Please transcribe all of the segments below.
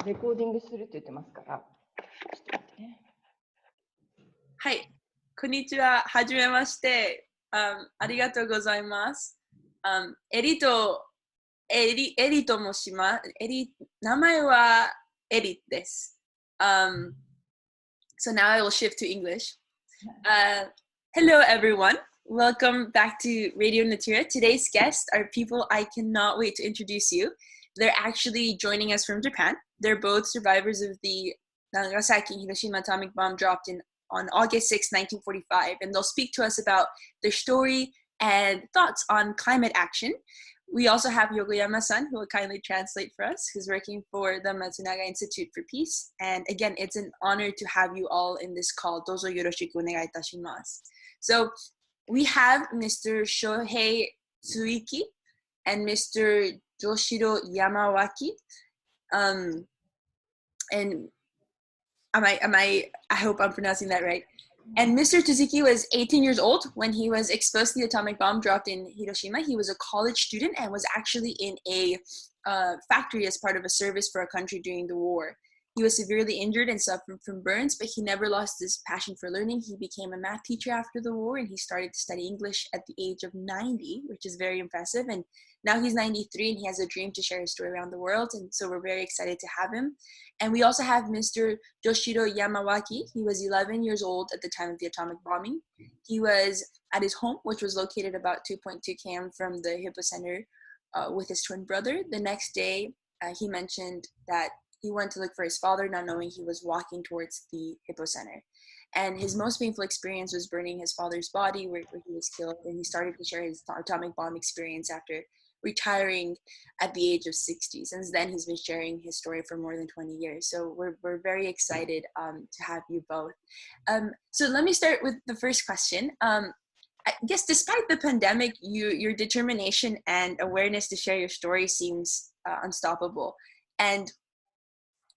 レコーディングするって言ってますから。ちょっと待ってね。はい、こんにちは。はじめまして。ありがとうございます。エリと申します。名前はエリです。So now I will shift to English. Hello, everyone. Welcome back to RadioNatura. Today's guests are people I cannot wait to introduce you. They're actually joining us from Japan. They're both survivors of the Nagasaki-Hiroshima atomic bomb dropped on August 6, 1945, and they'll speak to us about their story and thoughts on climate action. We also have Yokoyama-san, who will kindly translate for us, who's working for the Matsunaga Institute for Peace. And again, it's an honor to have you all in this call. Dozo yoroshiku onegai itashimasu. So we have Mr. Shohei Zuweki and Mr. Yoshiro Yamawaki. And I hope I'm pronouncing that right. And Mr. Tsuzuki was 18 years old when he was exposed to the atomic bomb dropped in Hiroshima. He was a college student and was actually in a factory as part of a service for a country during the war. He was severely injured and suffered from burns, but he never lost his passion for learning. He became a math teacher after the war, and he started to study English at the age of 90, which is very impressive. And now he's 93, and he has a dream to share his story around the world, and so we're very excited to have him. And we also have Mr. Yoshiro Yamawaki. He was 11 years old at the time of the atomic bombing. He was at his home, which was located about 2.2 km from the Hippocenter, with his twin brother. The next day, he mentioned that he went to look for his father, not knowing he was walking towards the Hippocenter. And his most painful experience was burning his father's body where he was killed. And he started to share his atomic bomb experience after retiring at the age of 60. Since then, he's been sharing his story for more than 20 years. So we're very excited to have you both. So let me start with the first question. I guess despite the pandemic, your determination and awareness to share your story seems unstoppable. And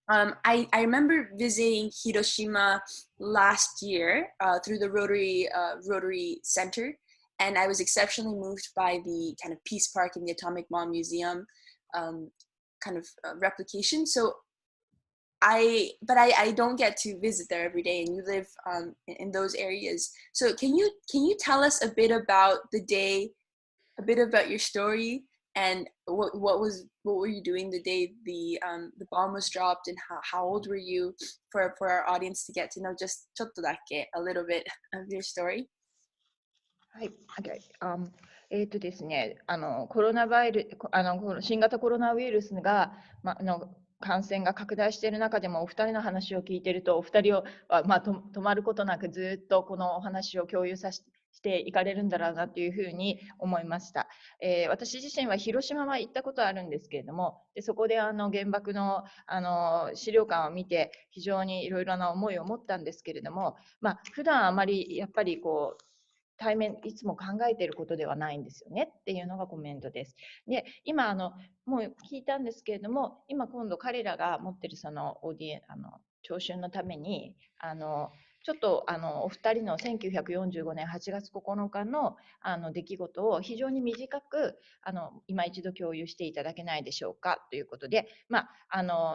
I remember visiting Hiroshima last year through the Rotary Center, and I was exceptionally moved by the kind of Peace Park and the Atomic Bomb Museum replication. So I don't get to visit there every day, and you live in those areas. So can you tell us a bit about the day, a bit about your story, and what were you doing the day the bomb was dropped, and how old were you, for our audience to get to know just ちょっとだけ a little bit of your story? はい、ですね、コロナバイル新型コロナウイルスが、感染が拡大している中でもお二人の話を聞いていると、お二人を、止まることなくずっとこのお話を共有していかれるんだろうなというふうに思いました。私自身は広島は行ったことあるんですけれども、そこで原爆の資料館を見て非常にいろいろな思いを持ったんですけれども、普段あまりやっぱり対面いつも考えていることではないんですよねっていうのがコメントです。で、今もう聞いたんですけれども、今度彼らが持っているその聴衆のためにちょっとお二人の1945年8月9日の出来事を非常に短く今一度共有していただけないでしょうかということで、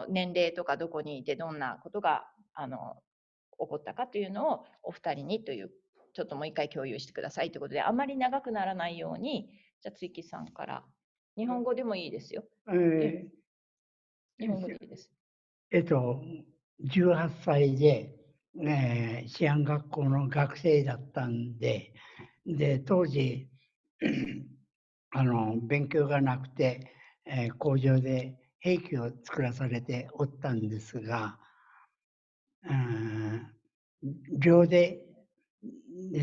年齢とかどこにいてどんなことが起こったかというのをお二人にというちょっともう一回共有してくださいということで、あまり長くならないように、じゃあ月さんから日本語でもいいですよ。日本語でいいです。18歳で、師範学校の学生だったんで、当時勉強がなくて、工場で兵器を作らされておったんですが、寮で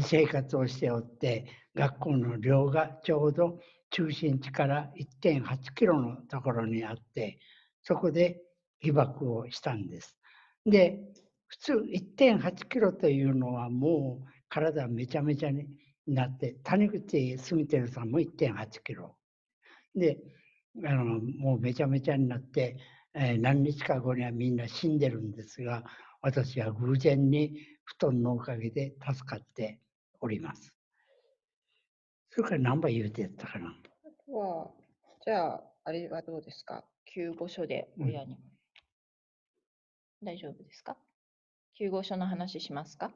生活をしておって、学校の寮がちょうど中心地から 1.8 キロのところにあって、そこで被爆をしたんです。で、普通 1.8 キロというのはもう体めちゃめちゃになって、谷口住みてるさんも 1.8 キロ。で、もうめちゃめちゃになって、何日か後にはみんな死んでるんですが、私は偶然に布団のおかげで助かっております。それから何番言うてやったかな。じゃあ、あれはどうですか？救護所で親に。大丈夫ですか？救護所の話しますか？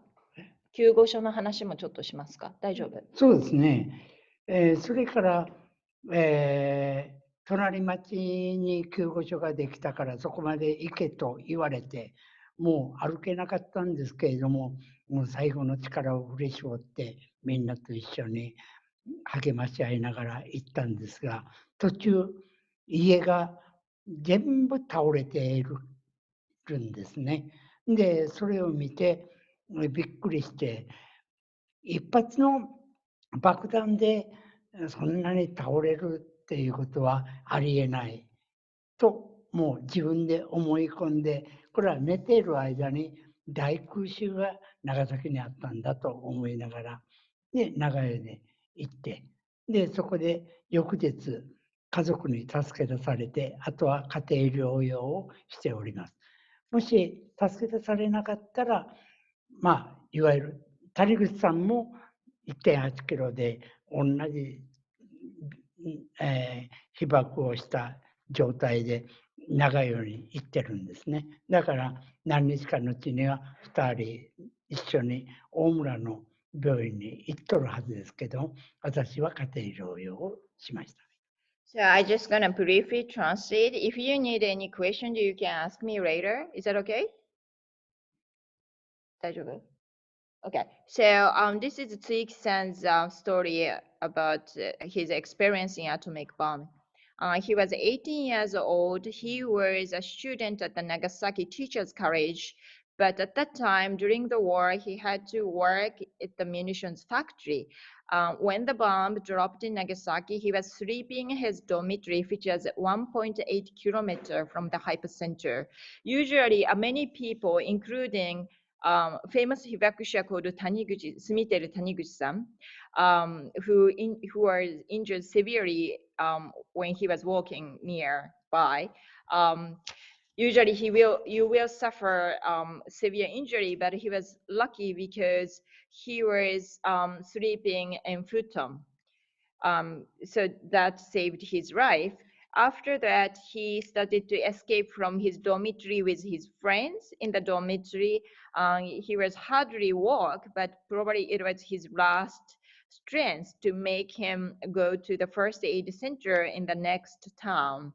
救護所の話もちょっとしますか？大丈夫？そうですね。それから、隣町に救護所ができたからそこまで行けと言われて、もう歩けなかったんですけれども、もう最後の力を振り絞ってみんなと一緒に励まし合いながら行ったんですが、途中家が全部倒れているんですね。で、それを見てびっくりして、一発の爆弾でそんなに倒れるっていうことはありえないと、もう自分で思い込んで、これは寝ている間に大空襲が長崎にあったんだと思いながら、で、長屋で行って、で、そこで翌日、家族に助け出されて、あとは家庭療養をしております。もし助け出されなかったら、まあ、いわゆる谷口さんも1.8キロで同じ、被爆をした状態で長与に行ってるんですね。だから何日かのうちには2人一緒に大村の病院に行っとるはずですけど、私は家庭療養をしました。So I just gonna briefly translate. If you need any questions, you can ask me later. Is that okay? 大丈夫? Okay, so this is Tsuiki-san's story about his experience in atomic bomb. He was 18 years old. He was a student at the Nagasaki Teachers College, but at that time, during the war, he had to work at the munitions factory. When the bomb dropped in Nagasaki, he was sleeping in his dormitory, which was 1.8 kilometers from the hypocenter. Usually, many people, including famous Hibakusha called Sumiteru Taniguchi-san, who was injured severely when he was walking nearby. Usually you will suffer severe injury, but he was lucky because he was sleeping in futon. So that saved his life. After that, he started to escape from his dormitory with his friends in the dormitory. He was hardly walk, but probably it was his last strength to make him go to the first aid center in the next town.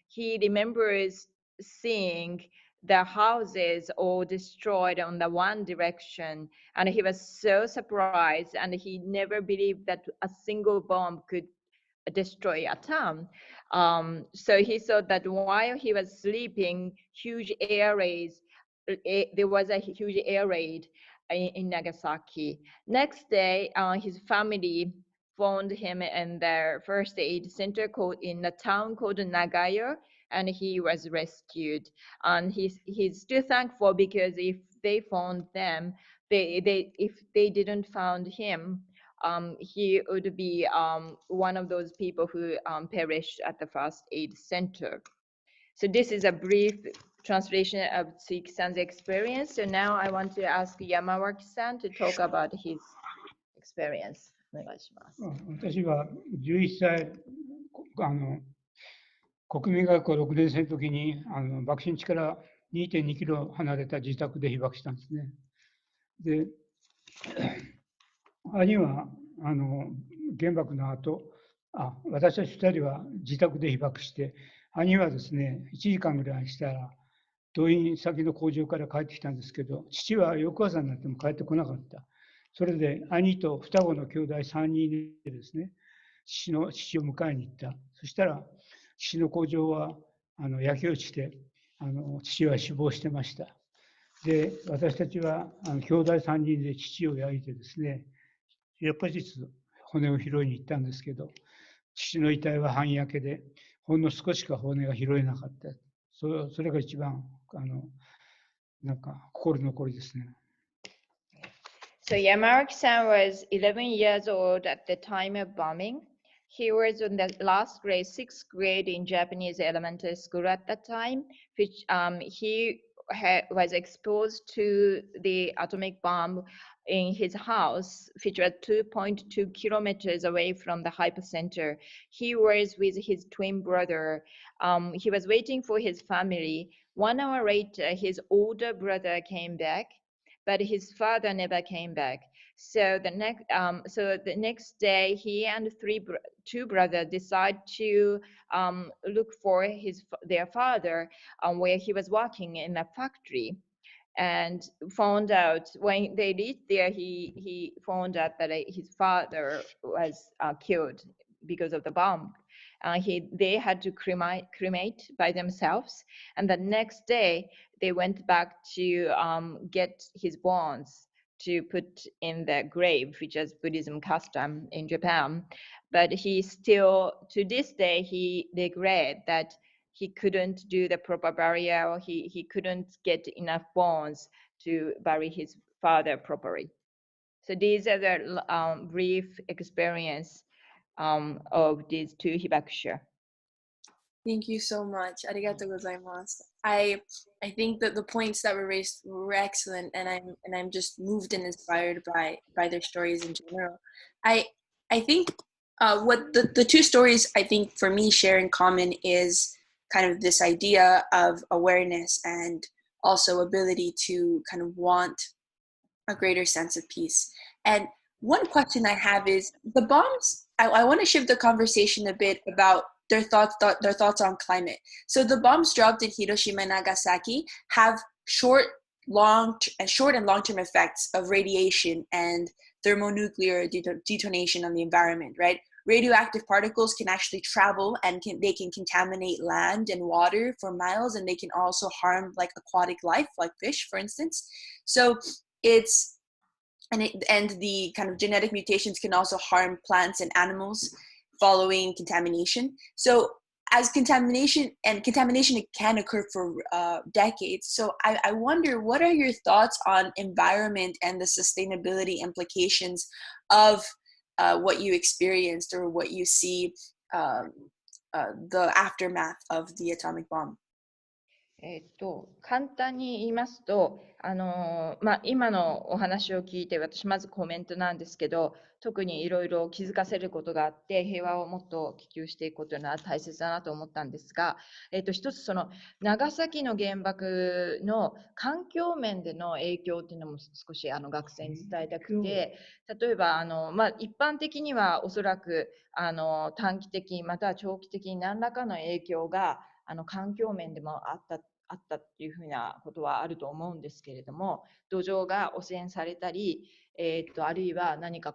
He remembers seeing the houses all destroyed on the one direction, and he was so surprised, and he never believed that a single bomb could destroy a town. So he thought that while he was sleeping, there was a huge air raid in Nagasaki. Next day, his family found him in their first aid center in a town called Nagayo, and he was rescued. And he's still thankful because if they found them, if they didn't found him, he would be one of those people who perished at the first aid center. So this is a brief translation of Tsuiki-san's experience. So now I want to ask Yamawaki-san to talk about his experience. お願いします。私は11歳、国民学校6年生の時に爆心地から 2.2 キロ離れた自宅で被爆したんですね。で、兄は原爆の後、私たち2人は自宅で被爆して、兄はですね、1時間ぐらいしたら、動員先の工場から帰ってきたんですけど、父は翌朝になっても帰ってこなかった。それで兄と双子の兄弟3人でですね、父を迎えに行った。そしたら、父の工場は焼け落ちて、父は死亡してました。で、私たちは兄弟3人で父を焼いてですね、翌日骨を拾いに行ったんですけど、父の遺体は半焼けで、ほんの少ししか骨が拾えなかった。それが一番なんか心残りですね。So Yamawaki-san was 11 years old at the time of bombing. He was in the last grade, 6th grade in Japanese elementary school at that time, which he was exposed to the atomic bomb in his house, which was 2.2 kilometers away from the hypocenter. He was with his twin brother. He was waiting for his family. 1 hour later, his older brother came back, but his father never came back. So the next day, he and two brothers decide to look for their father where he was working in a factory, and found out when they reached there, he found out that his father was killed because of the bomb. They had to cremate by themselves, and the next day they went back to get his bones to put in the grave, which is Buddhism custom in Japan. But he still, to this day, he regret that he couldn't do the proper burial. He couldn't get enough bones to bury his father properly. So these are the brief experience of these two hibakusha. Thank you so much. Arigatou gozaimasu. I think that the points that were raised were excellent, and I'm just moved and inspired by their stories in general. I think what the two stories I think for me share in common is kind of this idea of awareness and also ability to kind of want a greater sense of peace. And one question I have is the bombs. I want to shift the conversation a bit about their thoughts on climate. So the bombs dropped in Hiroshima and Nagasaki have short and long-term effects of radiation and thermonuclear detonation on the environment, right? Radioactive particles can actually travel and they can contaminate land and water for miles, and they can also harm like aquatic life, like fish, for instance. So and the kind of genetic mutations can also harm plants and animals following contamination. So as contamination can occur for decades. So I wonder, what are your thoughts on environment and the sustainability implications of what you experienced or what you see the aftermath of the atomic bomb? 簡単に言いますと、今のお話を聞いて、私まずコメントなんですけど、特にいろいろ気づかせることがあって、平和をもっと希求していくことが大切だなと思ったんですが、一つ長崎の原爆の環境面での影響っていうのも少し学生に伝えたくて、例えば一般的にはおそらく短期的または長期的に何らかの影響が環境面でもあったっていうふうなことはあると思うんですけれども、土壌が汚染されたり、あるいは何か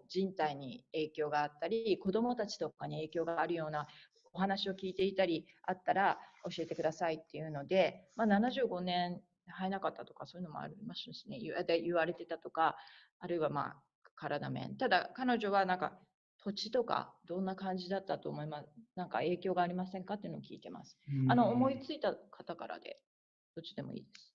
人体に影響があったり、子どもたちとかに影響があるようなお話を聞いていたりあったら教えてくださいっていうので、75年入らなかったとかそういうのもありますしね、言われてたとか、あるいは体面。ただ彼女は土地とかどんな感じだったと思います？なんか影響がありませんかっていうのを聞いてます。思いついた方からでどっちでもいいです。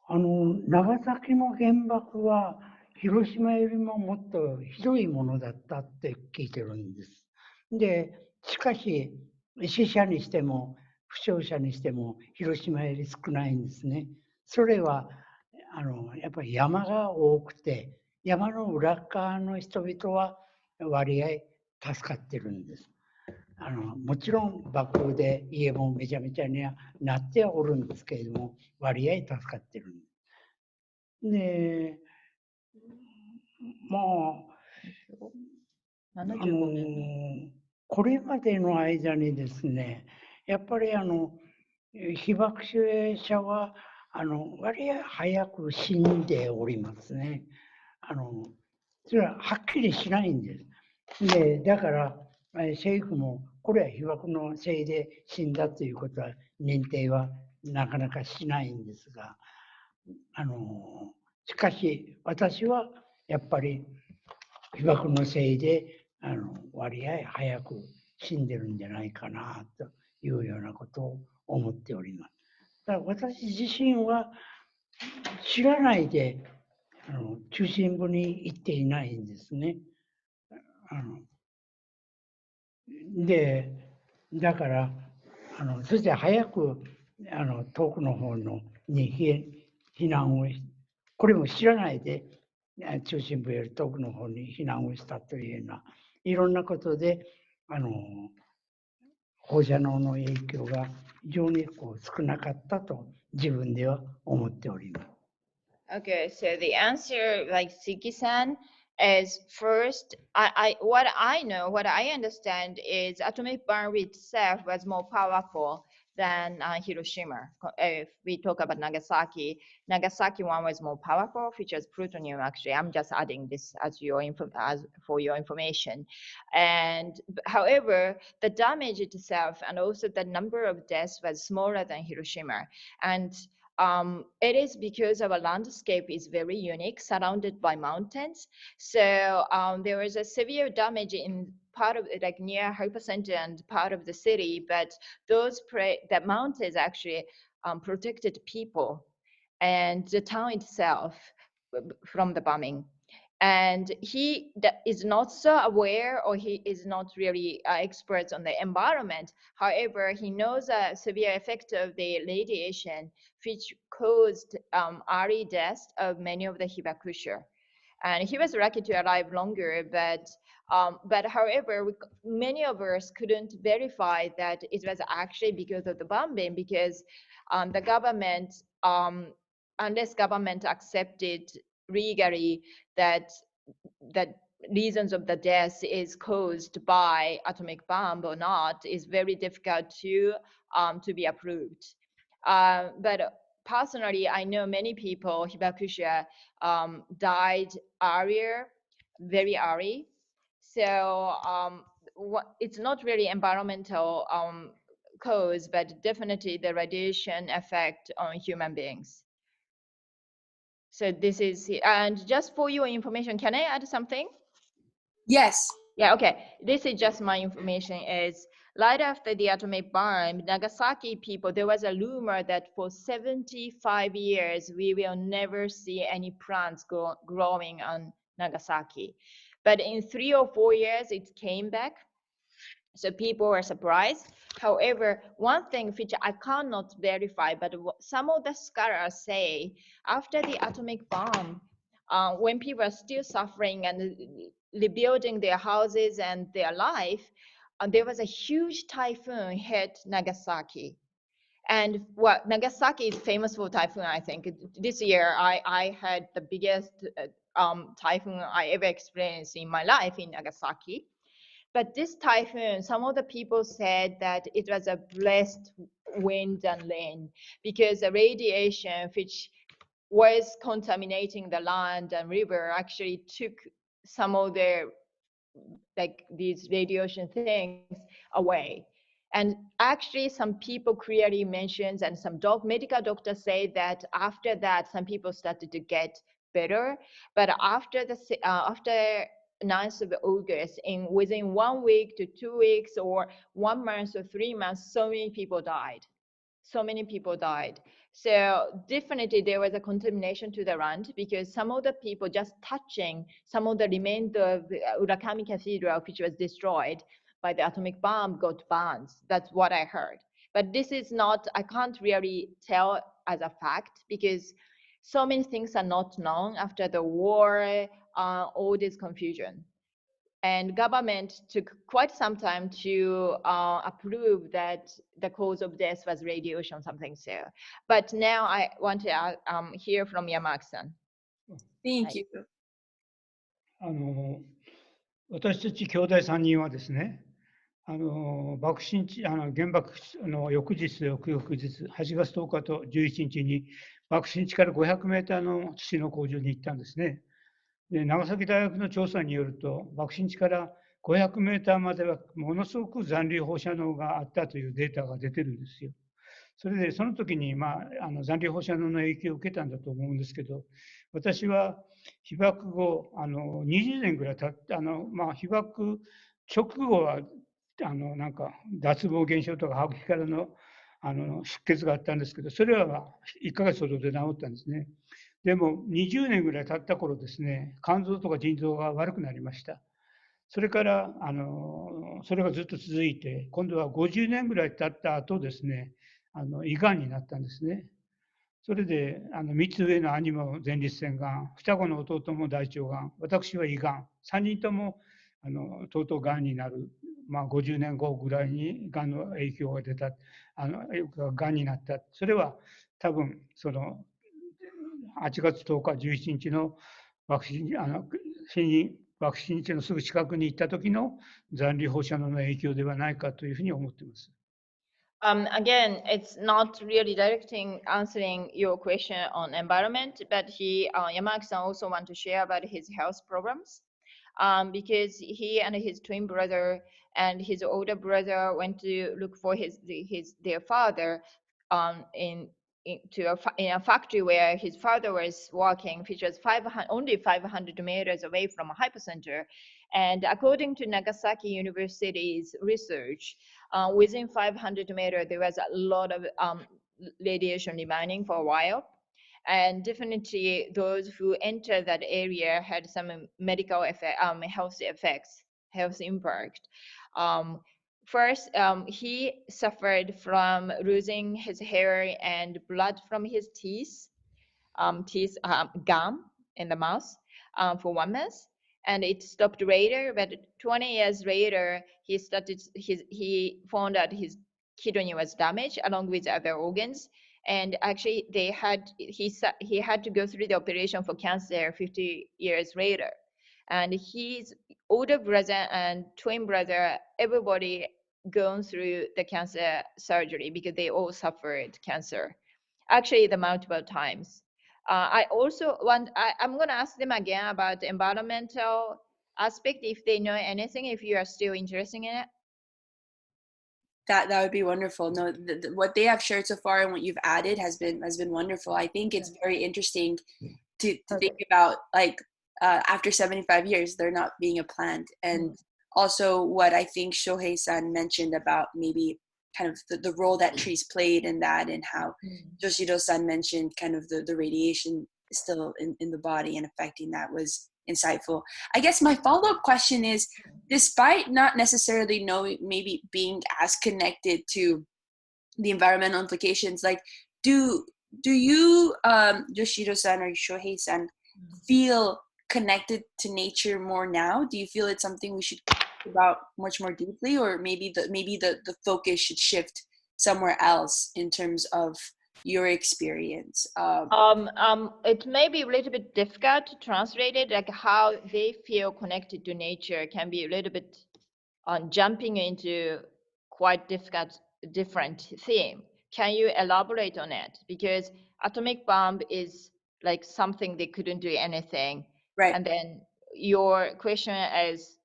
長崎の原爆は広島よりももっとひどいものだったって聞いてるんです。で、しかし死者にしても負傷者にしても広島より少ないんですね。それはやっぱり山が多くて、山の裏側の人々は割合助かってるんです。もちろん爆風で家もめちゃめちゃにはなっておるんですけれども、割合助かってるんです。で、これまでの間にですね、やっぱり被爆者は割合早く死んでおりますね。それははっきりしないんです。で、だから政府もこれは被爆のせいで死んだということは認定はなかなかしないんですが、しかし私はやっぱり被爆のせいで割合早く死んでるんじゃないかなというようなことを思っております。だから私自身は知らないで中心部に行っていないんですね。で、だからそして早く遠くの方に避難を試これも知らないで中心部より遠くの方に避難をしたというような、いろんなことで放射能の影響が非常に少なかったと自分では思っております。Okay, so the answer, like Siki-san, is first, what I know, what I understand is atomic bomb itself was more powerful than Hiroshima. If we talk about Nagasaki, Nagasaki one was more powerful, features plutonium. Actually, I'm just adding this as for your information. And however, the damage itself and also the number of deaths was smaller than Hiroshima. And it is because our landscape is very unique, surrounded by mountains. So there is a severe damage in part of like near hypercenter and part of the city, but the mountains actually protected people and the town itself from the bombing. And he is not so aware, or he is not really expert on the environment. However, he knows a severe effect of the radiation, which caused early death of many of the Hibakusha. And he was lucky to arrive longer, but however, many of us couldn't verify that it was actually because of the bombing, because the government, unless government accepted legally that reasons of the death is caused by atomic bomb or not, is very difficult to be approved. But personally, I know many people, Hibakusha, died earlier, very early. So it's not really environmental cause, but definitely the radiation effect on human beings. So this is, and just for your information, can I add something? Yes. Yeah, okay. This is just my information is right after the atomic bomb, Nagasaki people, there was a rumor that for 75 years, we will never see any plants growing on Nagasaki. But in 3 or 4 years, it came back. So people were surprised. However, one thing which I cannot verify, but some of the scholars say after the atomic bomb, when people are still suffering and rebuilding their houses and their life, there was a huge typhoon hit Nagasaki. And what Nagasaki is famous for typhoon, I think. This year, I had the biggest typhoon I ever experienced in my life in Nagasaki. But this typhoon, some of the people said that it was a blessed wind and rain because the radiation which was contaminating the land and river actually took some of their like these radiation things away. And actually some people clearly mentions, and some medical doctors say that after that some people started to get better, but after 9th of August, within 1 week to 2 weeks or 1 month or 3 months, so many people died. So many people died. So definitely there was a contamination to the land because some of the people just touching some of the remains of Urakami Cathedral, which was destroyed by the atomic bomb, got burned. That's what I heard. But this is not, I can't really tell as a fact because so many things are not known after the war, all this confusion. And government took quite some time to approve that the cause of death was radiation, something so. But now I want to hear from Yamawaki-san. Thank you. 私たち兄弟3人はですね、爆心地原爆の翌日、翌々日、8月10日と11日に爆心地から500メーターの土の工場に行ったんですね。で、長崎大学の調査によると、爆心地から500メーターまではものすごく残留放射能があったというデータが出てるんですよ。それでその時に、残留放射能の影響を受けたんだと思うんですけど、私は被爆後20年ぐらい経って、被爆直後はなんか脱毛現象とか歯茎からの出血があったんですけど、それは1ヶ月ほどで治ったんですね。でも20年ぐらい経った頃ですね、肝臓とか腎臓が悪くなりました。それからそれがずっと続いて、今度は50年ぐらい経った後ですね、胃がんになったんですね。それで3つ上の兄も前立腺がん、双子の弟も大腸がん、私は胃がん、3人ともとうとうがんになる、50年後ぐらいにがんの影響が出た、がんになった。それは多分その8月10日、11日のワクチンワクチン地のすぐ近くに行った時の残留放射能の影響ではないかというふうに思っています。Again, it's not really answering your question on environment, but Yamawaki-san also want to share about his health problems, because he and his twin brother and his older brother went to look for their father in a factory where his father was working, which was only 500 meters away from a hypercenter. And according to Nagasaki University's research, within 500 meters, there was a lot of radiation remaining for a while. And definitely those who entered that area had some medical health impact. First, he suffered from losing his hair and blood from his teeth, gum in the mouth for 1 month. And it stopped later, but 20 years later, he found out his kidney was damaged along with other organs. And actually, he had to go through the operation for cancer 50 years later. And his older brother and twin brother, everybody gone through the cancer surgery because they all suffered cancer, actually the multiple times. I also I'm going to ask them again about the environmental aspect, if they know anything, if you are still interested in it. That would be wonderful. No, what they have shared so far and what you've added has been wonderful. I think it's very interesting to think about, like, after 75 years, there not being a plant. And also what I think Shohei-san mentioned about maybe kind of the role that trees played in that, and how Yoshiro-san mentioned kind of the radiation still in the body and affecting that was insightful. I guess my follow-up question is, despite not necessarily knowing, maybe being as connected to the environmental implications, like, do you, Yoshiro-san or Shohei-san, feel connected to nature more now? Do you feel it's something we should think about much more deeply, or maybe the focus should shift somewhere else in terms of your experience? It may be a little bit difficult to translate it, like how they feel connected to nature can be a little bit jumping into quite different theme. Can you elaborate on it? Because atomic bomb is like something they couldn't do anything. Right. And then your question is,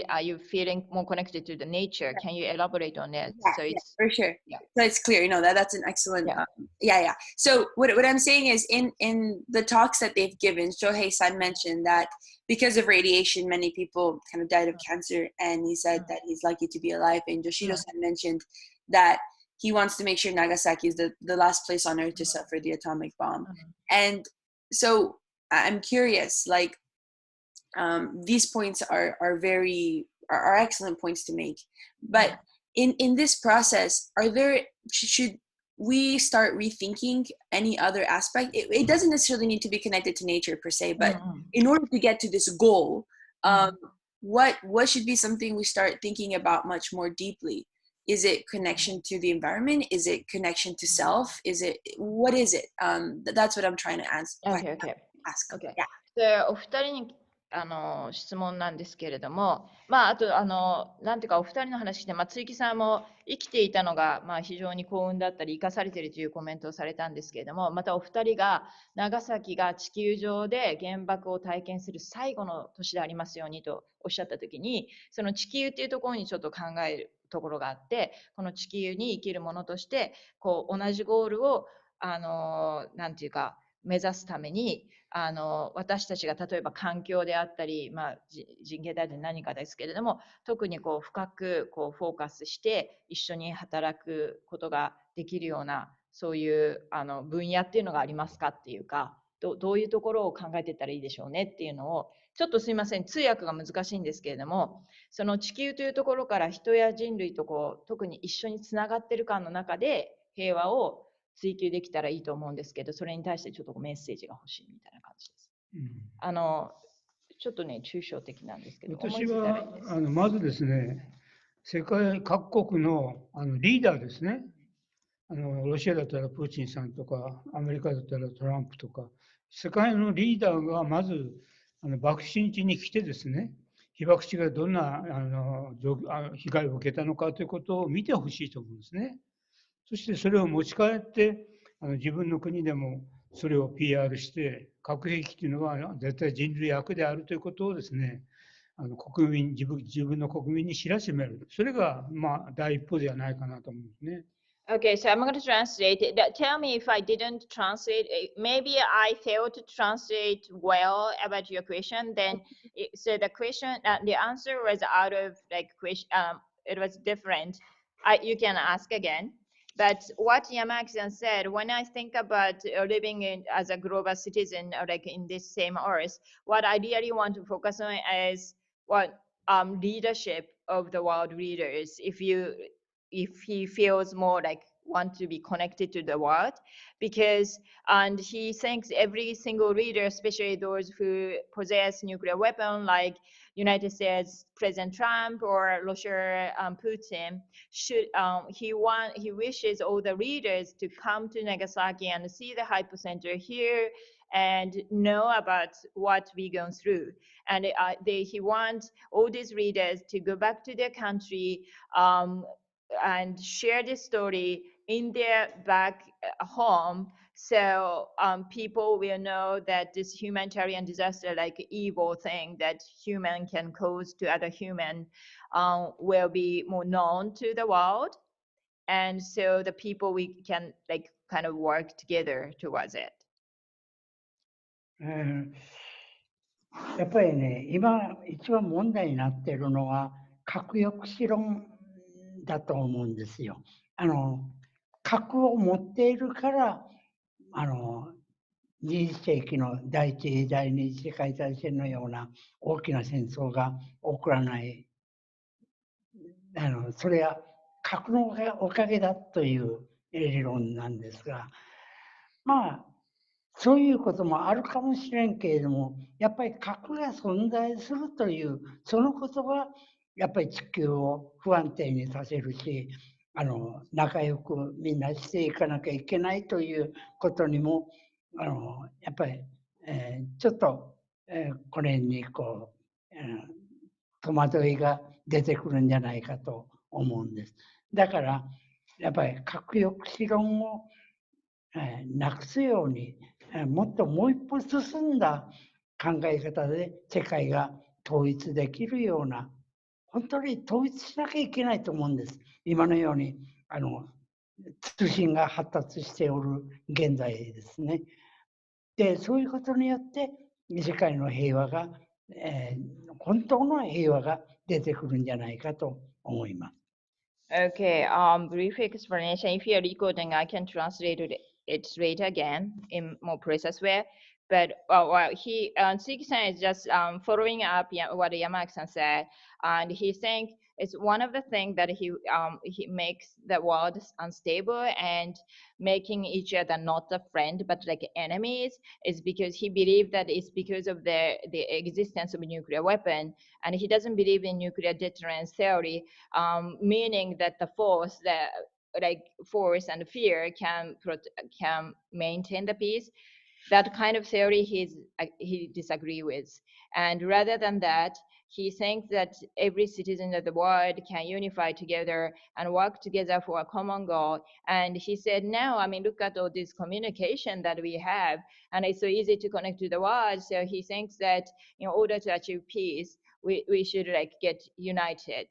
are you feeling more connected to the nature? Can you elaborate on it? Yeah, So it's for sure. Yeah. So it's clear. You know, that's an excellent. Yeah. So what I'm saying is, in the talks that they've given, Shohei-san mentioned that because of radiation, many people kind of died of cancer, and he said that he's lucky to be alive. And Yoshiro-san mentioned that he wants to make sure Nagasaki is the last place on earth to suffer the atomic bomb. And so I'm curious, like, these points are excellent points to make. But in this process, should we start rethinking any other aspect? It doesn't necessarily need to be connected to nature per se, but in order to get to this goal, what should be something we start thinking about much more deeply? Is it connection to the environment? Is it connection to self? What is it? That's what I'm trying to ask. Okay. Yeah. で、お二人に質問なんですけれども、あとなんていうかお二人の話で、津木さんも生きていたのが、非常に幸運だったり生かされているというコメントをされたんですけれども、またお二人が長崎が地球上で原爆を体験する最後の年でありますようにとおっしゃったときに、その地球っていうところにちょっと考えるところがあって、この地球に生きるものとしてこう同じゴールをなんていうか目指すために私たちが例えば環境であったり、人権であったり何かですけれども、特にこう深くこうフォーカスして一緒に働くことができるようなそういう分野っていうのがありますかっていうか、どういうところを考えていったらいいでしょうねっていうのを、ちょっとすいません、通訳が難しいんですけれども、その地球というところから人や人類とこう特に一緒につながっている感の中で平和を追求できたらいいと思うんですけど、それに対してちょっとメッセージが欲しいみたいな感じです。ちょっとね、抽象的なんですけど、私はまずですね、世界各国のリーダーですね。ロシアだったらプーチンさんとか、アメリカだったらトランプとか、世界のリーダーがまず爆心地に来てですね、被爆地がどんな被害を受けたのかということを見てほしいと思うんですね。そしてそれを持ち帰って自分の国でもそれを PR して、核兵器というのは絶対人類悪であるということをですね、自分の国民に知らしめる。それが第一歩ではないかなと思うんですね。Okay, so I'm going to translate it. Tell me if I didn't translate. Maybe I failed to translate well about your question. Then, so the question, the answer was out of like question. It was different. You can ask again. But what Yamaki-san said, when I think about living as a global citizen, or like in this same earth, what I really want to focus on is what leadership of the world leaders. If he feels more like want to be connected to the world, because and he thinks every single leader, especially those who possess nuclear weapon like United States President Trump or Russia Putin, should he wishes all the leaders to come to Nagasaki and see the hypocenter here and know about what we gone through. And he wants all these leaders to go back to their country and share this story in their back home, so people will know that this humanitarian disaster, like evil thing that human can cause to other human, will be more known to the world, and so the people we can like kind of work together towards it. やっぱりね、今一番問題になっているのは核抑止論だと思うんですよ。核を持っているから20世紀の第一次第二次世界大戦のような大きな戦争が起こらない。それは核のおかげだという理論なんですが、そういうこともあるかもしれんけれども、やっぱり核が存在するというそのことがやっぱり地球を不安定にさせるし、仲良くみんなしていかなきゃいけないということにもやっぱり、ちょっと、これに戸惑いが出てくるんじゃないかと思うんです。だからやっぱり核抑止論を、なくすように、もっともう一歩進んだ考え方で世界が統一できるような、本当に統一しなきゃいけないと思うんです。今のように通信が発達しておる現在ですね。で、そういうことによって世界の平和が、本当の平和が出てくるんじゃないかと思います。Okay, brief explanation. If you're recording, I can translate it straight again in more precise way. But Sigi-san is just following up what Yamaki-san said, and he thinks it's one of the things that he makes the world unstable and making each other not a friend but like enemies is because he believes that it's because of the existence of a nuclear weapon, and he doesn't believe in nuclear deterrence theory, meaning that the force and fear can maintain the peace. That kind of theory he disagree with, and rather than that, he thinks that every citizen of the world can unify together and work together for a common goal. And he said, now, I mean, look at all this communication that we have, and it's so easy to connect to the world. So he thinks that in order to achieve peace, we should like get united.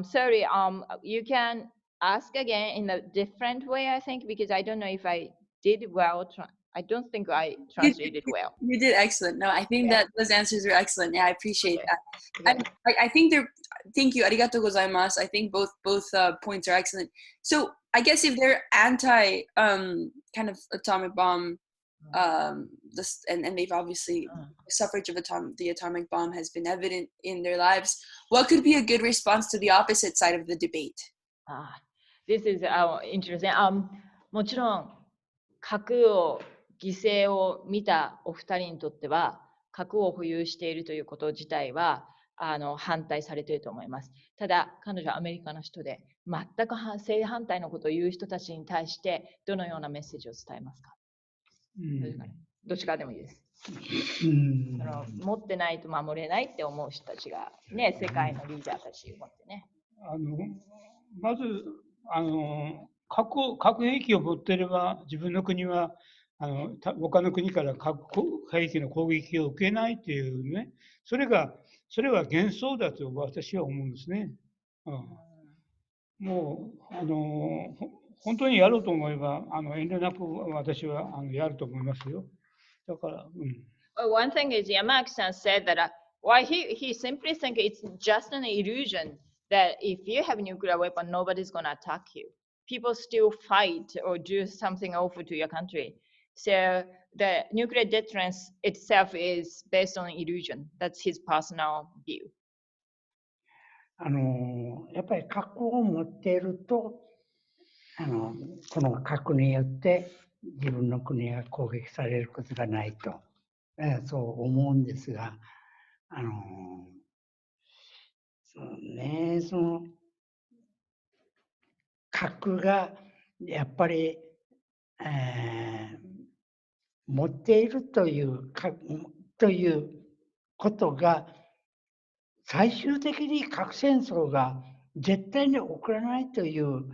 Sorry, you can ask again in a different way, I think, because I don't know if I did well. I don't think I translated well. You did excellent. No, I think that those answers were excellent. Yeah, I appreciate that. Okay. I think thank you. Arigatou gozaimasu. I think both points are excellent. So I guess if they're anti kind of atomic bomb, and they've obviously suffrage of the atomic bomb has been evident in their lives, what could be a good response to the opposite side of the debate? This is interesting. もちろん核を犠牲を見たお二人にとっては核を保有しているということ自体は反対されていると思います。ただ彼女はアメリカの人で全く正反対のことを言う人たちに対してどのようなメッセージを伝えますか？どっちからでもいいです。持ってないと守れないって思う人たちがね、世界のリーダーたちを持ってね。まず核兵器を持っていれば自分の国は他の国から核兵器の攻撃を受けないというね、それは幻想だと私は思うんですね。もう本当にやろうと思えば遠慮なく私はやると思いますよ。だから、One thing is Yamawaki-san said that why he simply think it's just an illusion that if you have a nuclear weapon, nobody's going to attack you. People still fight or do something awful to your country. So the nuclear deterrence itself is based on illusion. That's his personal view. やっぱり核を持っているとこの核によって自分の国が攻撃されることがないと、そう思うんですが、その核がやっぱり、持っているということが最終的に核戦争が絶対に起こらないという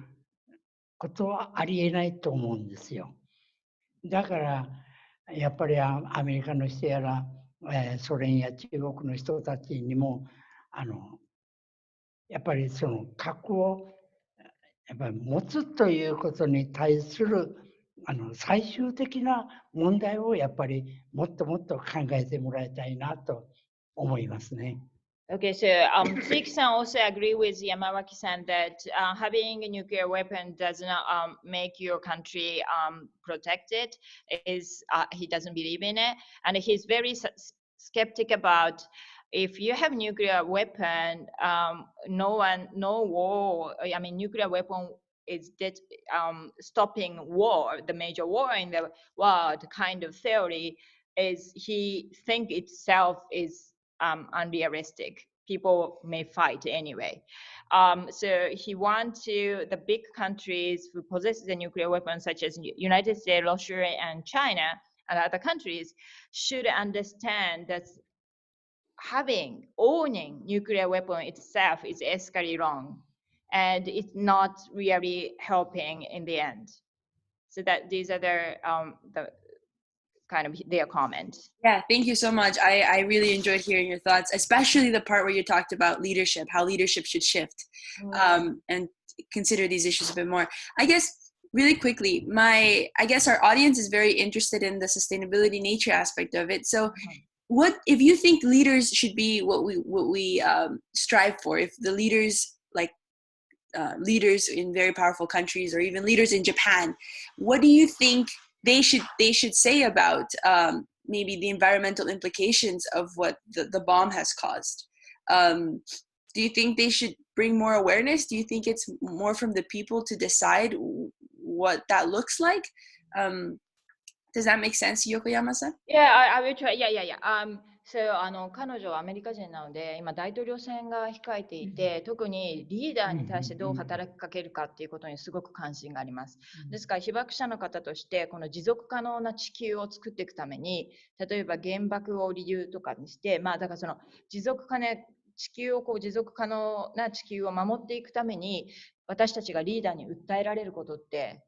ことはありえないと思うんですよ。だからやっぱりアメリカの人やら、ソ連や中国の人たちにもやっぱりその核をやっぱり持つということに対する最終的な問題をやっぱりもっともっと考えてもらいたいなと思いますね。Okay, so Tsuki-san also agree with Yamawaki-san that having a nuclear weapon does not make your country protected. He doesn't believe in it, and he's very skeptic about if you have nuclear weapon, no war. I mean, nuclear weapon is stopping war, the major war in the world. Kind of theory is he think itself is unrealistic. People may fight anyway. So he wants the big countries who possess the nuclear weapons, such as United States, Russia, and China, and other countries, should understand that owning nuclear weapon itself is ethically wrong, and it's not really helping in the end. So that these are the kind of their comments. Yeah, thank you so much. I really enjoyed hearing your thoughts, especially the part where you talked about leadership, how leadership should shift, and consider these issues a bit more. I guess really quickly, I guess our audience is very interested in the sustainability nature aspect of it. So what if you think leaders should be what we strive for? If the leaders leaders in very powerful countries or even leaders in Japan, what do you think they should say about maybe the environmental implications of what the bomb has caused? Do you think they should bring more awareness? Do you think it's more from the people to decide what that looks like? Does that make sense, Yokoyama-san? Yeah, I will try. Yeah. So 彼女はアメリカ人なので今大統領選が控えていて、特にリーダーに対してどう働きかけるかっていうことにすごく関心があります。ですから被爆者の方としてこの持続可能な地球を作っていくために、例えば原爆を理由とかにして、だからその地続可能な地球を守っていくために私たちがリーダーに訴えられることって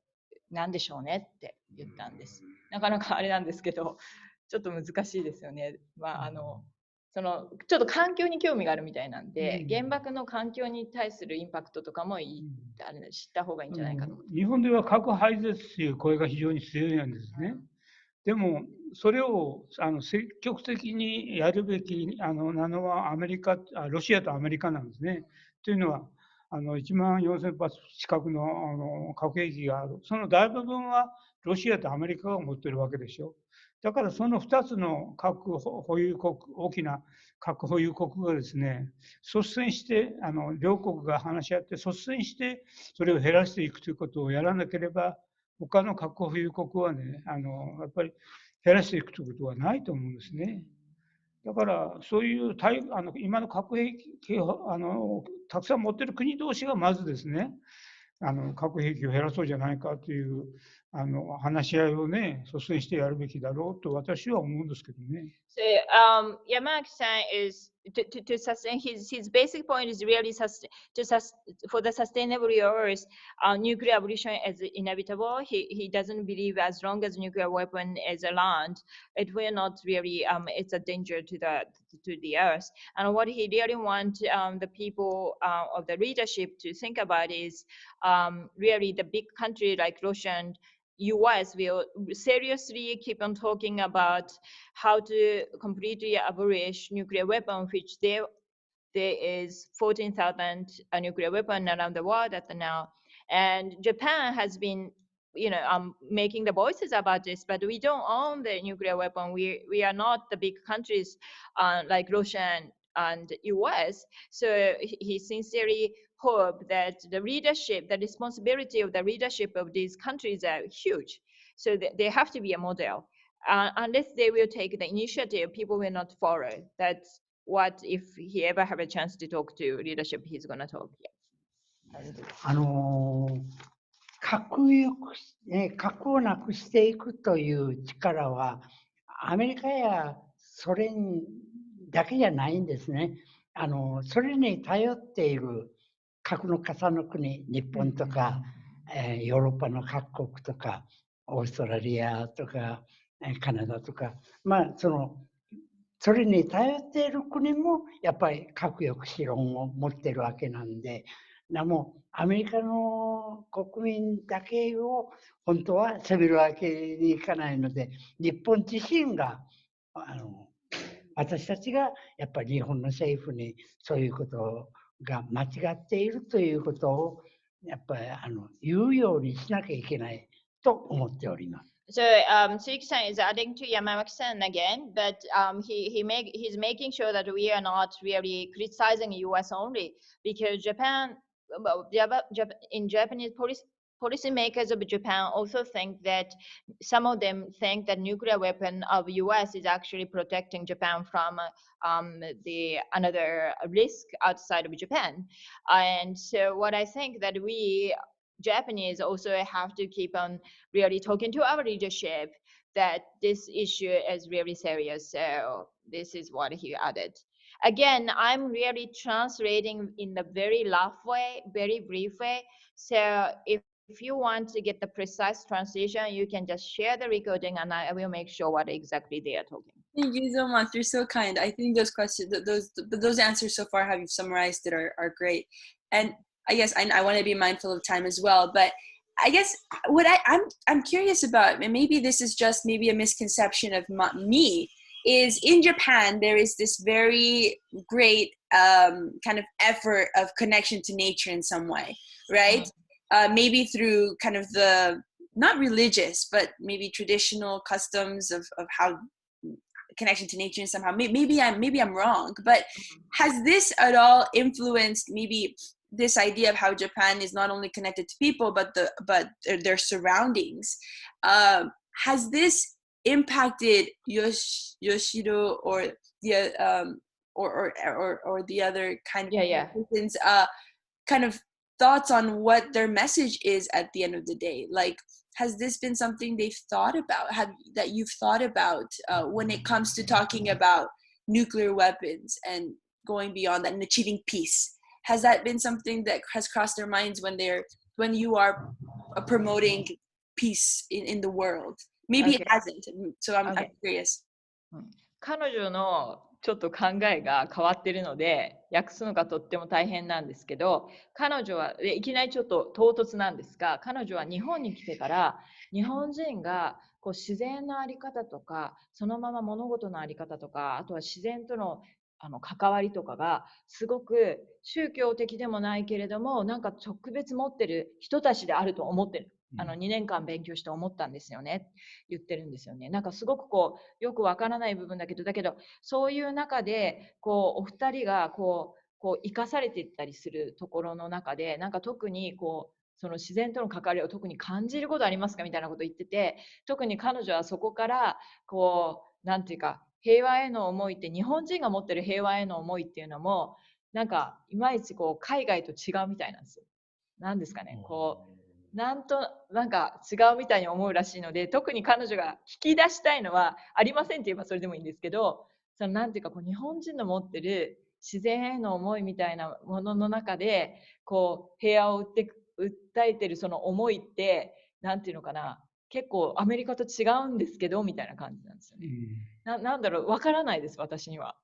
何でしょうねって言ったんです。なかなかあれなんですけど、ちょっと難しいですよね。ちょっと環境に興味があるみたいなんで、原爆の環境に対するインパクトとかも知った方がいいんじゃないかと。日本では核廃絶という声が非常に強いんですね。でもそれを積極的にやるべきなのはロシアとアメリカなんですね。というのは1万4000発近くの核兵器がある。その大部分はロシアとアメリカが持っているわけでしょ。だからその2つの核保有国、大きな核保有国がですね、率先して両国が話し合って率先してそれを減らしていくということをやらなければ他の核保有国はね、やっぱり減らしていくということはないと思うんですね。だからそういう今の核兵器をたくさん持っている国同士がまずですね、核兵器を減らそうじゃないかという話し合いをね、率先してやるべきだろうと私は思うんですけどね。So Yamawaki-san is to sustain his basic point is really for the sustainable Earth, nuclear abolition is inevitable. He doesn't believe as long as nuclear weapon is around, it will not really it's a danger to the Earth. And what he really wants the people of the leadership to think about is really the big country like Russia and US will seriously keep on talking about how to completely abolish nuclear weapon, which there is 14,000 nuclear weapon around the world at now. And Japan has been, making the voices about this, but we don't own the nuclear weapon. We are not the big countries like Russia and US. So he sincerely hope that the responsibility of the leadership of these countries are huge. So they have to be a model. Unless they will take the initiative, people will not follow. That's what if he ever have a chance to talk to leadership, he's gonna talk. Yeah. 核をなくしていくという力はアメリカやソ連だけじゃないんですね。それに頼っている核の傘の国、日本とか、ヨーロッパの各国とか、オーストラリアとか、カナダとか、それに頼っている国もやっぱり核抑止論を持っているわけなんで、もうアメリカの国民だけを本当は責めるわけにいかないので、日本自身が私たちがやっぱり日本の政府にそういうことが間違っているということをやっぱり言うようにしなきゃいけないと思っております。So Suki-san is adding to Yamawaki-san again, but he's making sure that we are not really criticizing US only, because in Japanese policymakers of Japan also think that some of them think that nuclear weapon of US is actually protecting Japan from the another risk outside of Japan. And so what I think that we Japanese also have to keep on really talking to our leadership that this issue is really serious. So this is what he added. Again, I'm really translating in the very rough way, very brief way. So if you want to get the precise translation, you can just share the recording and I will make sure what exactly they are talking. Thank you so much. You're so kind. I think those questions, those answers so far, how you've summarized it, are great. And I guess I want to be mindful of time as well. But I guess what I'm curious about, and maybe this is just maybe a misconception of me, is in Japan there is this very great kind of effort of connection to nature in some way, right? Maybe through kind of the not religious, but maybe traditional customs of how connection to nature somehow. Maybe I'm wrong, but has this at all influenced maybe this idea of how Japan is not only connected to people but their surroundings? Has this impacted Yoshiro or the or the other kind of person's kind of thoughts on what their message is at the end of the day? Like, has this been something they've thought about, that you've thought about when it comes to talking about nuclear weapons and going beyond that and achieving peace? Has that been something that has crossed their minds when you are promoting peace in the world? Maybe it hasn't, so I'm curious. 彼女のちょっと考えが変わっているので訳すのがとっても大変なんですけど、彼女はいきなりちょっと唐突なんですが、彼女は日本に来てから日本人がこう自然の在り方とか、そのまま物事の在り方とか、あとは自然との関わりとかがすごく宗教的でもないけれども、なんか特別持ってる人たちであると思ってる。2年間勉強して思ったんですよね。言ってるんですよね。なんかすごくこうよくわからない部分だけど、そういう中でこうお二人がこう生かされていったりするところの中で、なんか特にこうその自然との関わりを特に感じることありますかみたいなことを言ってて、特に彼女はそこからこうなんていうか平和への思いって、日本人が持ってる平和への思いっていうのもなんかいまいちこう海外と違うみたいなんですよ。なんですかね、こうなんか違うみたいに思うらしいので、特に彼女が引き出したいのはありませんって言えばそれでもいいんですけど、そのなんていうかこう日本人の持ってる自然への思いみたいなものの中でこう平和を訴えてるその思いってなんていうのかな、結構アメリカと違うんですけどみたいな感じなんですよね。なんだろう、わからないです私には。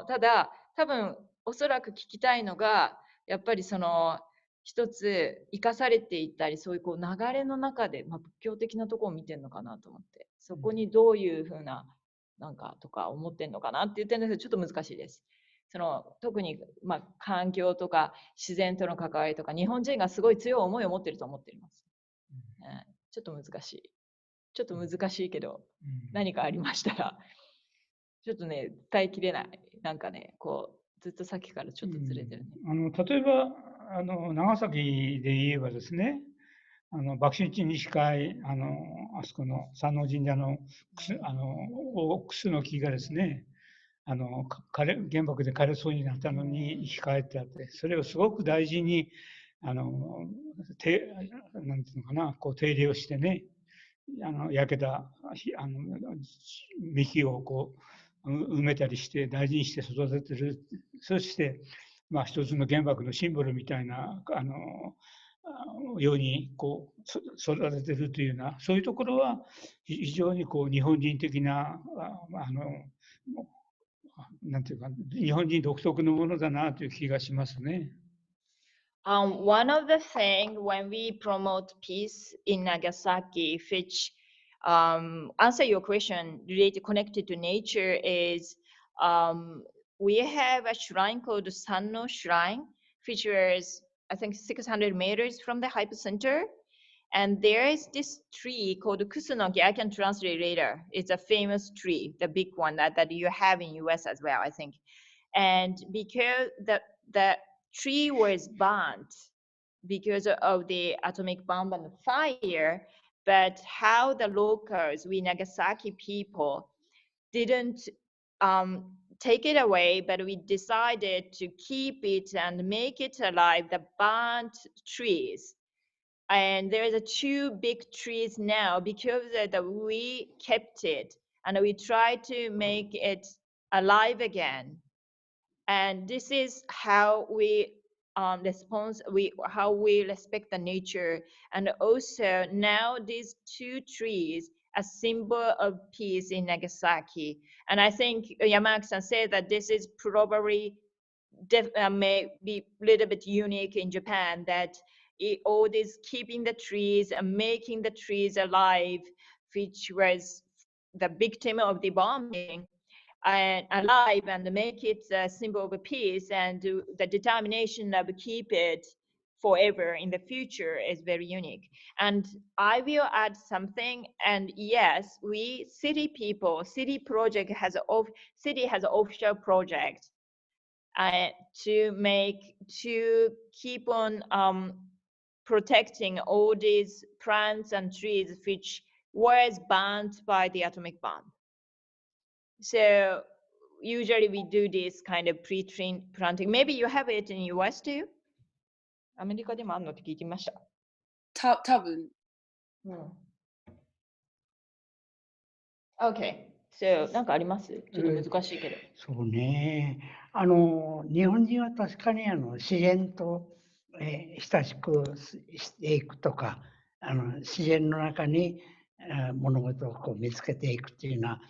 ただ多分おそらく聞きたいのがやっぱりその一つ生かされていたり、そういうこう流れの中で、仏教的なところを見てるのかなと思って、そこにどういうふうななんかとか思ってんのかなって言ってるんですけど、ちょっと難しいです。その特に環境とか自然との関わりとか、日本人がすごい強い思いを持ってると思っています。ちょっと難しい。ちょっと難しいけど、何かありましたら、ちょっとね、伝えきれない。なんかね、こう、ずっとさっきからちょっとずれてるね。例えば長崎で言えばですね、爆心地西海、あそこの山王神社の大クスの木がですね、原爆で枯れそうになったのに生き返ってあって、それをすごく大事に、なんていうのかな、こう手入れをしてね、焼けた幹をこう埋めたりして大事にして育ててる。そして、一つの原爆のシンボルみたいなようにこう育ててるというような、そういうところは非常にこう日本人的ななんていうか日本人独特のものだなという気がしますね。One of the things when we promote peace in Nagasaki, which answer your question related connected to nature, is we have a shrine called Sanno Shrine, which is I think 600 meters from the hypocenter. And there is this tree called Kusunoki. I can translate later. It's a famous tree, the big one that you have in US as well, I think. And because the tree was burnt because of the atomic bomb and the fire, but how the locals, we Nagasaki people, didn't take it away, but we decided to keep it and make it alive, the burnt trees. And there's 2 big trees now because we kept it and we tried to make it alive again. And this is how we how we respect the nature. And also now these 2 trees a symbol of peace in Nagasaki. And I think Yamawaki-san said that this is probably may be a little bit unique in Japan, that all this keeping the trees and making the trees alive, which was the victim of the bombing, and alive and make it a symbol of peace, and the determination of keep it forever in the future is very unique. And I will add something. And yes, we city people, city has an official project to keep on protecting all these plants and trees which was burned by the atomic bomb. So usually we do this kind of pre-planting. Maybe you have it in US too? アメリカでもあるのって聞いてみました。多分。Okay. So なんかあります？ちょっと難しいけど。そうね。日本人は確かに自然と、親しくしていくとか、自然の中に物事をこう見つけていくっていうのは、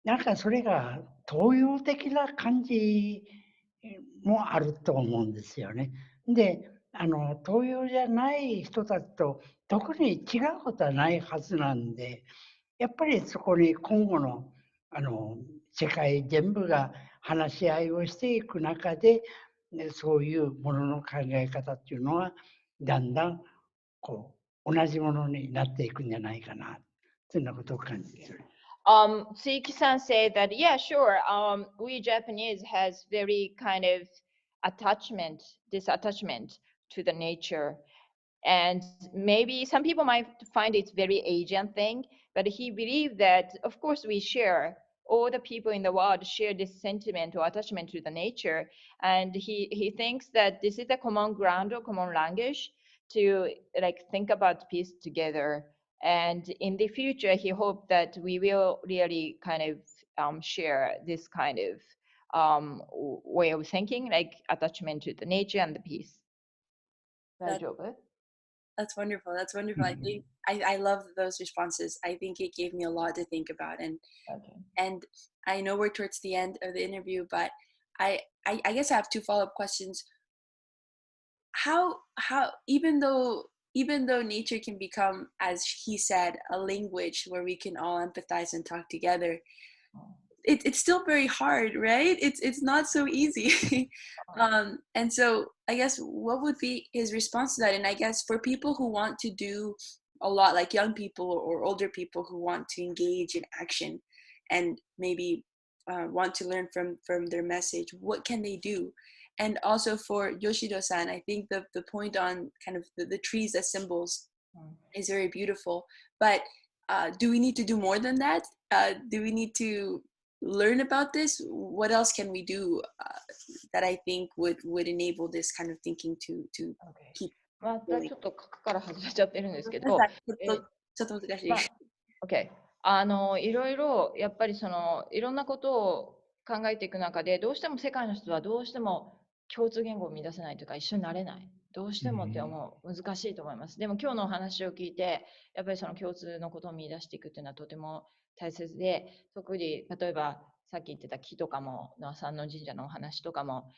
なんかそれが東洋的な感じもあると思うんですよね。で、東洋じゃない人たちと特に違うことはないはずなんで、やっぱりそこに今後の世界全部が話し合いをしていく中で、そういうものの考え方っていうのはだんだんこう同じものになっていくんじゃないかな、そんなことを感じている。Suiki-san said that, yeah, sure, we Japanese has very kind of attachment to the nature. And maybe some people might find it very Asian thing, but he believed that, of course, we share, all the people in the world share this sentiment or attachment to the nature. And he thinks that this is a common ground or common language to like think about peace together. And in the future, he hoped that we will really kind of share this kind of way of thinking, like attachment to the nature and the peace. That- 大丈夫? That's wonderful. That's wonderful. I think I love those responses. I think it gave me a lot to think about. Okay. And I know we're towards the end of the interview, but I guess I have two follow-up questions. How even though nature can become, as he said, a language where we can all empathize and talk together, it's still very hard, right? It's not so easy. And so I guess what would be his response to that? And I guess for people who want to do a lot, like young people or older people who want to engage in action and maybe want to learn from their message, what can they do? And also for Yoshiro-san, I think the point on kind of the trees as symbols is very beautiful. But do we need to do more than that? Do we need to learn about this? What else can we do that I think would enable this kind of thinking to keep? またちょっとから外れちゃってるんですけど、ちょっと難しい。まあ、OK。いろいろ、やっぱりいろんなことを考えていく中で、どうしても世界の人はどうしても共通言語を生み出せないというか、一緒になれない。どうしてもって思う、難しいと思います。でも今日のお話を聞いて、やっぱりその共通のことを見出していくっていうのはとても大切で、特に例えばさっき言ってた木とかも、三能神社のお話とかも、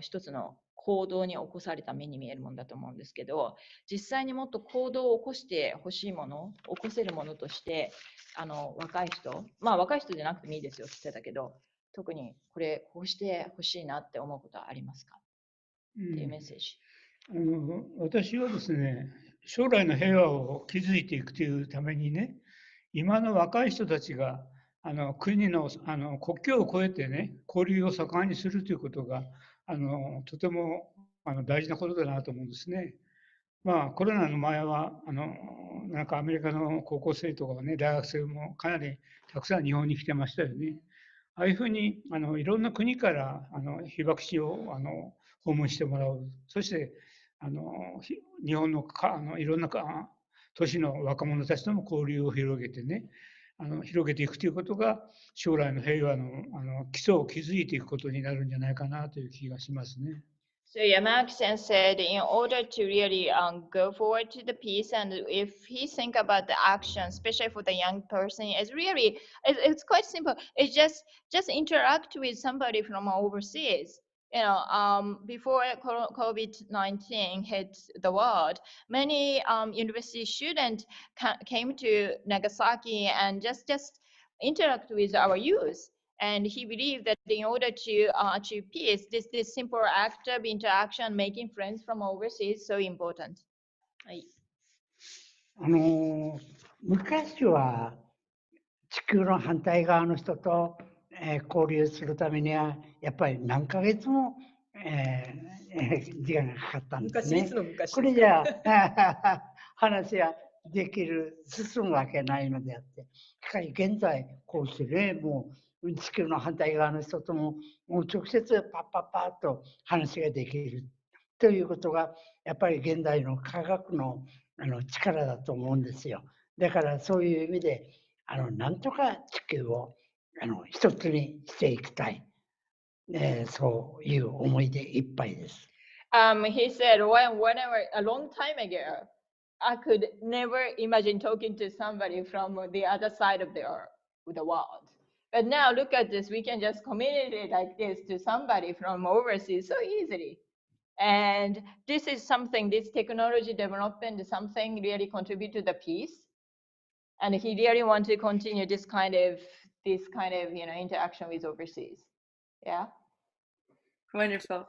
一つの行動に起こされた目に見えるものだと思うんですけど、実際にもっと行動を起こしてほしいもの、起こせるものとして、若い人、まあ若い人じゃなくてもいいですよって言ってたけど、特にこれこうしてほしいなって思うことはありますか、っていうメッセージ。私はですね、将来の平和を築いていくというためにね、今の若い人たちが国の国境を越えてね、交流を盛んにするということがとても大事なことだなと思うんですね。まあコロナの前はなんかアメリカの高校生とかね、大学生もかなりたくさん日本に来てましたよね。ああいうふうにいろんな国から被爆地を訪問してもらう。そして日本のいろんな都市の若者たちとも交流を広げてね、広げていくということが将来の平和の基礎を築いていくことになるんじゃないかなという気がしますね。So Yamawaki-san said, in order to really go forward to the peace, and if he think about the action, especially for the young person, it's quite simple. It's just interact with somebody from overseas. Before COVID-19 hit the world, many university students came to Nagasaki and just interact with our youth. And he believed that in order to achieve peace, this simple act of interaction, making friends from overseas, is so important. はい。昔は地球の反対側の人と、交流するためにはやっぱり何ヶ月も、時間がかかったんですね。これじゃ話ができる進むわけないのであって、しかし現在こうしてね、もう地球の反対側の人とも直接パッパッパッと話ができるということがやっぱり現代の科学の力だと思うんですよ。だからそういう意味でなんとか地球を一つにしていきたい、そういう思いでいっぱいです。He said, whenever a long time ago, I could never imagine talking to somebody from the other side of the world. But now look at this, we can just communicate like this to somebody from overseas so easily. And this is something, this technology development is something really contribute to the peace. And he really want to continue this kind of interaction with overseas. Yeah. Wonderful.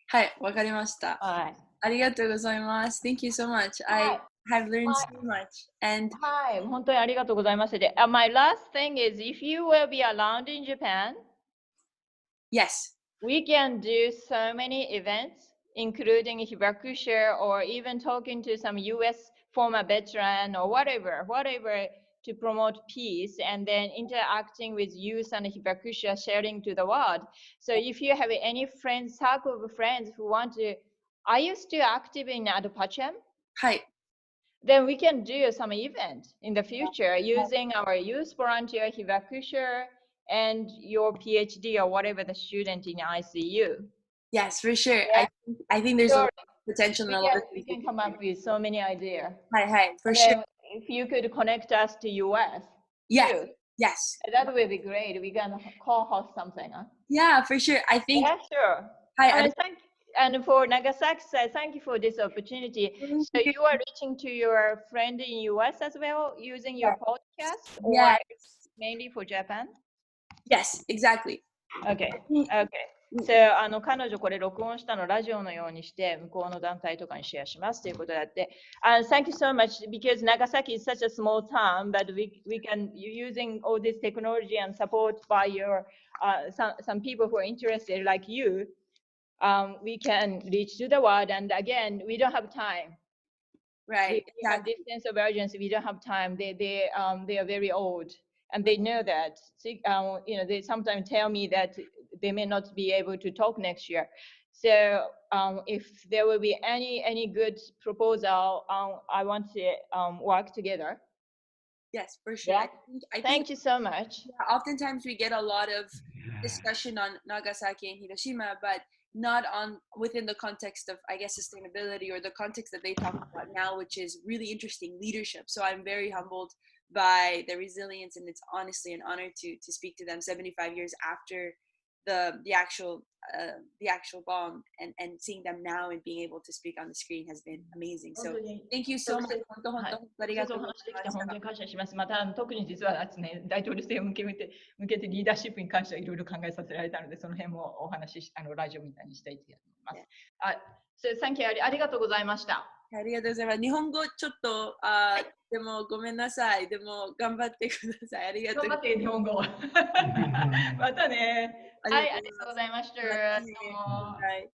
はい、わかりました。はい。ありがとうございます。Thank you so much. I have learned so much. And はい、本当にありがとうございました。My last thing is, if you will be around in Japan, yes, we can do so many events including Hibakusha, or even talking to some US former veteran or whatever, to promote peace, and then interacting with youth and Hibakusha, sharing to the world. So if you have any friends, circle of friends who want to, are you still active in Adopachem? はい。 Then we can do some event in the future using our youth volunteer Hibakusha and your PhD or whatever the student in ICU. Yes, for sure. Yeah. I think there's a lot Sure. of potential in a lot of We things. can come up with so many ideas. はいはい、for And sure. then if you could connect us to US Yes, too, yes. that would be great. We can co-host something. Huh? Yeah, for sure. I think, Yeah, sure. はい、And for Nagasaki side, thank you for this opportunity. Thank So you. you are reaching to your friend in US as well using your podcast, or Yes. mainly for Japan? Yes, exactly. Okay, okay. So 彼女これ録音したのラジオのようにして向こうの団体とかにシェアしますということであって、thank you so much because Nagasaki is such a small town, but we can using all this technology and support by your some people who are interested like you, we can reach to the world. And again, we don't have time. Right. We have this sense of urgency. We don't have time. They are very old, and they know that. You know, they sometimes tell me that they may not be able to talk next year. So if there will be any good proposal, I want to work together. Yes, for sure. Yeah. I think Thank you so much. yeah, oftentimes we get a lot of discussion on Nagasaki and Hiroshima, but not on within the context of, I guess, sustainability or the context that they talk about now, which is really interesting leadership. So I'm very humbled by their resilience, and it's honestly an honor to speak to them 75 years after the actual bomb, and seeing them now and being able to speak on the screen has been amazing. So thank you so much. 本当ありがとうございました。直接お話できて本当に感謝します。また特に実はですね、大統領選を向けてリーダーシップに関してはいろいろ考えさせられたので、その辺もお話しラジオみたいにしたいと思います。Thank you ありがとうございました。ありがとうございます。日本語ちょっとでもごめんなさい。でも頑張ってください。ありがとう。頑張って日本語。またね。はい、ありがとうございました。どうも。はい。